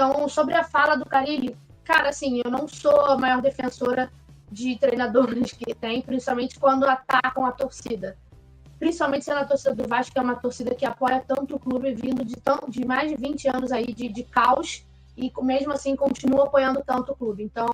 Então, sobre a fala do Carille, cara, assim, eu não sou a maior defensora de treinadores que tem, principalmente quando atacam a torcida. Principalmente sendo a torcida do Vasco, que é uma torcida que apoia tanto o clube, vindo de mais de 20 anos aí de caos, e mesmo assim continua apoiando tanto o clube. Então,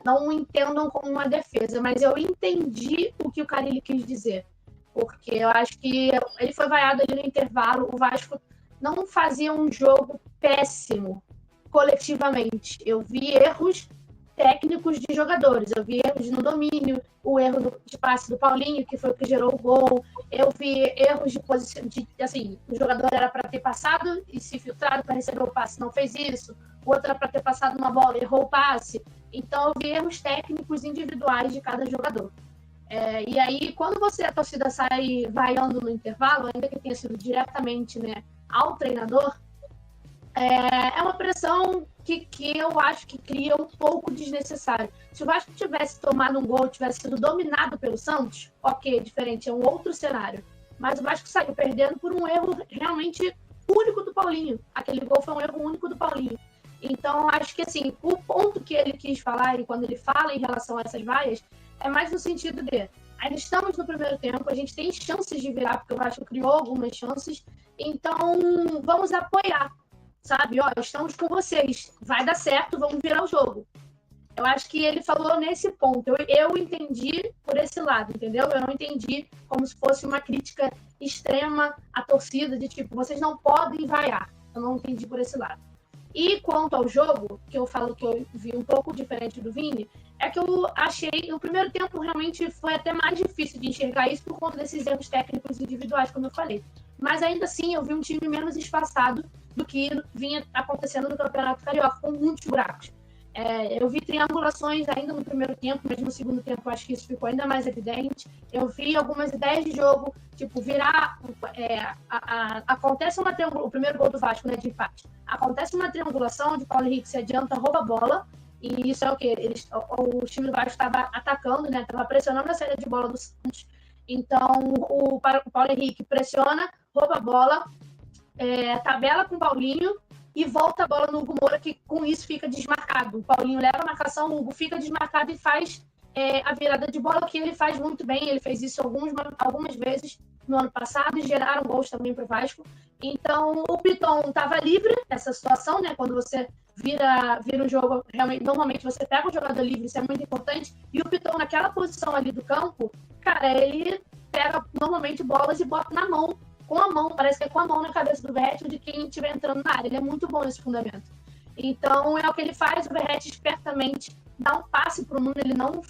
não entendam como uma defesa, mas eu entendi o que o Carille quis dizer. Porque eu acho que ele foi vaiado ali no intervalo, o Vasco não fazia um jogo péssimo coletivamente. Eu vi erros técnicos de jogadores, eu vi erros no domínio, o erro de passe do Paulinho, que foi o que gerou o gol, eu vi erros de posição, assim, o jogador era para ter passado e se filtrado para receber o passe, não fez isso, o outro era para ter passado uma bola, errou o passe. Então eu vi erros técnicos individuais de cada jogador. E aí, quando a torcida sai vaiando no intervalo, ainda que tenha sido diretamente, né, ao treinador, é uma pressão que eu acho que cria um pouco desnecessário. Se o Vasco tivesse tomado um gol, tivesse sido dominado pelo Santos, ok, diferente, é um outro cenário. Mas o Vasco saiu perdendo por um erro realmente único do Paulinho. Aquele gol foi um erro único do Paulinho. Então, acho que assim, o ponto que ele quis falar, e quando ele fala em relação a essas vaias, é mais no sentido de ainda estamos no primeiro tempo, a gente tem chances de virar, porque o Vasco criou algumas chances, então vamos apoiar, sabe? Ó, estamos com vocês, vai dar certo, vamos virar o jogo. Eu acho que ele falou nesse ponto, eu entendi por esse lado, entendeu? Eu não entendi como se fosse uma crítica extrema à torcida, de tipo, vocês não podem vaiar. Eu não entendi por esse lado. E quanto ao jogo, que eu falo que eu vi um pouco diferente do Vini, é que eu achei, no primeiro tempo, realmente foi até mais difícil de enxergar isso por conta desses erros técnicos individuais, como eu falei. Mas ainda assim, eu vi um time menos espaçado do que vinha acontecendo no Campeonato Carioca, com muitos buracos. Eu vi triangulações ainda no primeiro tempo, mas no segundo tempo eu acho que isso ficou ainda mais evidente. Eu vi algumas ideias de jogo, tipo, virar... acontece uma triangulação, o primeiro gol do Vasco, né, de empate. Acontece uma triangulação onde o Paulo Henrique se adianta, rouba a bola, e isso é o quê? O time do Vasco estava atacando, né, estava pressionando a saída de bola do Santos. Então, o Paulo Henrique pressiona, rouba a bola, tabela com o Paulinho, e volta a bola no Hugo Moura, que com isso fica desmarcado. O Paulinho leva a marcação, o Hugo fica desmarcado e faz a virada de bola, que ele faz muito bem. Ele fez isso algumas vezes no ano passado e geraram gols também para o Vasco. Então, o Piton estava livre nessa situação, né? Quando você vira o jogo, realmente, normalmente você pega o jogador livre, isso é muito importante. E o Piton, naquela posição ali do campo, cara, ele pega normalmente bolas e bota na mão, com a mão, parece que é com a mão na cabeça do Verratti de quem estiver entrando na área. Ele é muito bom nesse fundamento. Então, é o que ele faz, o Verratti espertamente dá um passe para o Nuno, ele não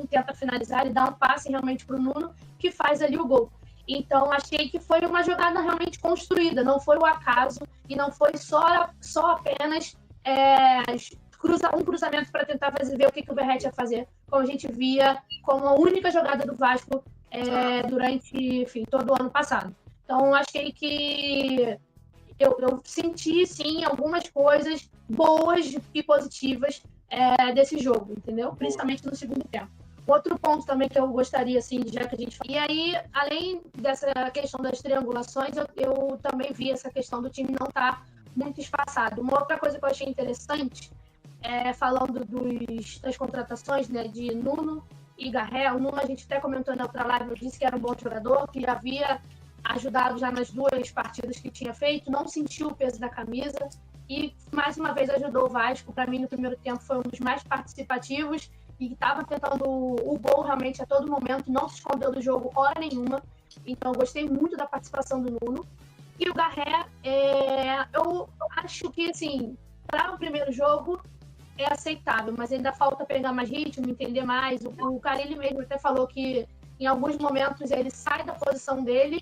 tenta finalizar, ele dá um passe realmente para o Nuno, que faz ali o gol. Então, achei que foi uma jogada realmente construída, não foi o acaso, e não foi só apenas um cruzamento para tentar ver o que o Verratti ia fazer, como a gente via como a única jogada do Vasco durante, enfim, todo o ano passado. Então, achei que eu senti, sim, algumas coisas boas e positivas desse jogo, entendeu? Principalmente no segundo tempo. Outro ponto também que eu gostaria, assim, já que a gente... E aí, além dessa questão das triangulações, eu também vi essa questão do time não estar muito espaçado. Uma outra coisa que eu achei interessante, falando das contratações, né, de Nuno e Garré. O Nuno, a gente até comentou na outra live, eu disse que era um bom jogador, que havia ajudado já nas 2 partidas que tinha feito, não sentiu o peso da camisa e, mais uma vez, ajudou o Vasco. Para mim, no primeiro tempo, foi um dos mais participativos e estava tentando o gol realmente a todo momento, não se escondeu do jogo hora nenhuma. Então, gostei muito da participação do Nuno. E o Garré, eu acho que, assim, para o primeiro jogo, é aceitável, mas ainda falta pegar mais ritmo, entender mais. O Carille mesmo até falou que, em alguns momentos, ele sai da posição dele,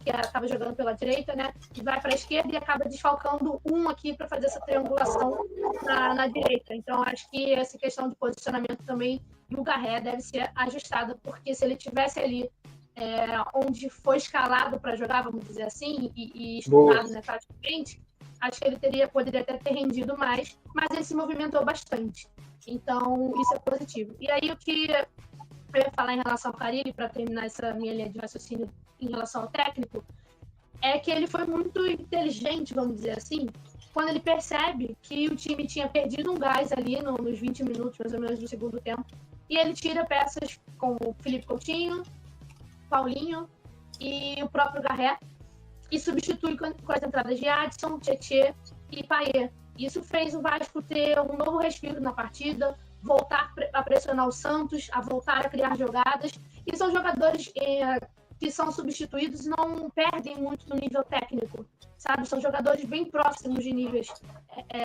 que estava jogando pela direita, né? E vai para a esquerda e acaba desfalcando um aqui para fazer essa triangulação na direita. Então, acho que essa questão de posicionamento também do Garré deve ser ajustada, porque se ele tivesse ali onde foi escalado para jogar, vamos dizer assim, e estudado, né, taticamente, acho que ele poderia até ter rendido mais, mas ele se movimentou bastante. Então, isso é positivo. E aí, o que eu ia falar em relação ao Carille, para terminar essa minha linha de raciocínio em relação ao técnico, é que ele foi muito inteligente, vamos dizer assim, quando ele percebe que o time tinha perdido um gás ali nos 20 minutos, mais ou menos, do segundo tempo. E ele tira peças como Felipe Coutinho, Paulinho e o próprio Garré e substitui com as entradas de Adson, Tietê e Payet. Isso fez o Vasco ter um novo respiro na partida, voltar a pressionar o Santos, a voltar a criar jogadas. E são jogadores que são substituídos e não perdem muito no nível técnico, sabe? São jogadores bem próximos de níveis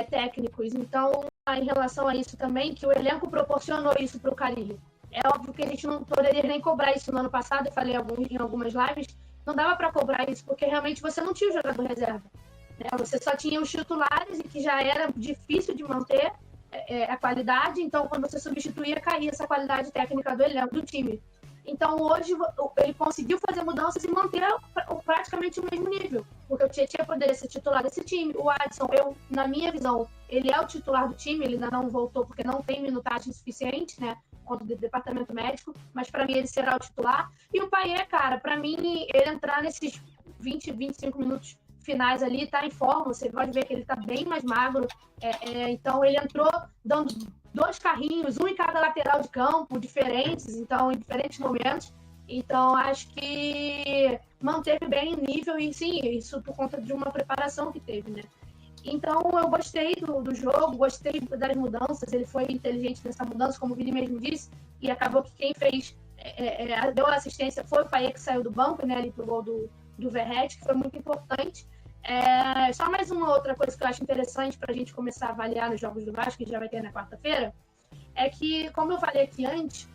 técnicos. Então, em relação a isso também, que o elenco proporcionou isso para o Carille. É óbvio que a gente não poderia nem cobrar isso no ano passado, eu falei em algumas lives, não dava para cobrar isso, porque realmente você não tinha o jogador reserva. Né? Você só tinha os titulares e que já era difícil de manter a qualidade, então quando você substituía, caía essa qualidade técnica do elenco, do time. Então hoje ele conseguiu fazer mudanças e manter praticamente o mesmo nível, porque o Tietê poderia ser titular desse time, o Adson, na minha visão, ele é o titular do time, ele ainda não voltou porque não tem minutagem suficiente, né, contra o departamento médico, mas para mim ele será o titular. E o Payet, cara, para mim ele entrar nesses 20, 25 minutos finais ali, tá em forma, você pode ver que ele tá bem mais magro, então ele entrou dando 2 carrinhos, um em cada lateral de campo, diferentes, então em diferentes momentos, então acho que manteve bem o nível e sim, isso por conta de uma preparação que teve, né? Então eu gostei do jogo, gostei das mudanças, ele foi inteligente nessa mudança, como o Vini mesmo disse, e acabou que quem fez, deu a assistência foi o Payet, que saiu do banco, né, ali pro gol do Verratti, que foi muito importante. Só mais uma outra coisa que eu acho interessante para a gente começar a avaliar nos jogos do Vasco, que já vai ter na quarta-feira, é que, como eu falei aqui antes,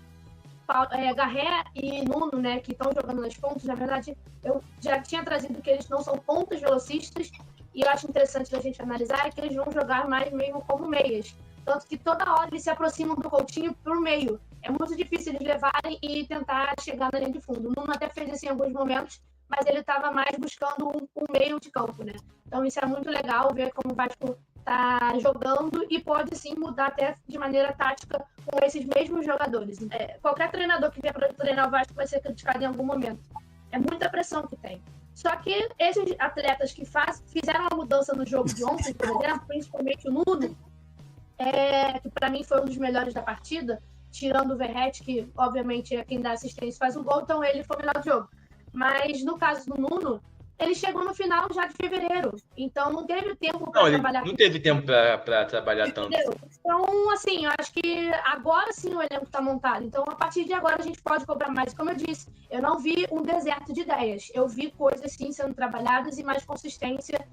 Garré e Nuno, né, que estão jogando nas pontas, na verdade, eu já tinha trazido que eles não são pontas velocistas, e eu acho interessante a gente analisar que eles vão jogar mais mesmo como meias. Tanto que toda hora eles se aproximam do Coutinho por meio. É muito difícil eles levarem e tentar chegar na linha de fundo. O Nuno até fez isso em alguns momentos, mas ele estava mais buscando um meio de campo, né? Então isso é muito legal ver como o Vasco está jogando e pode sim mudar até de maneira tática com esses mesmos jogadores. Qualquer treinador que vier para treinar o Vasco vai ser criticado em algum momento. É muita pressão que tem. Só que esses atletas que fizeram a mudança no jogo de ontem, por exemplo, principalmente o Nuno, que para mim foi um dos melhores da partida, tirando o Verratti, que obviamente é quem dá assistência e faz o gol, então ele foi o melhor do jogo. Mas no caso do Nuno, ele chegou no final já de fevereiro, então não teve tempo para trabalhar. Não teve tempo para trabalhar tanto. Então, assim, eu acho que agora sim o elenco está montado. Então, a partir de agora a gente pode cobrar mais. Como eu disse, eu não vi um deserto de ideias. Eu vi coisas sim sendo trabalhadas e mais consistência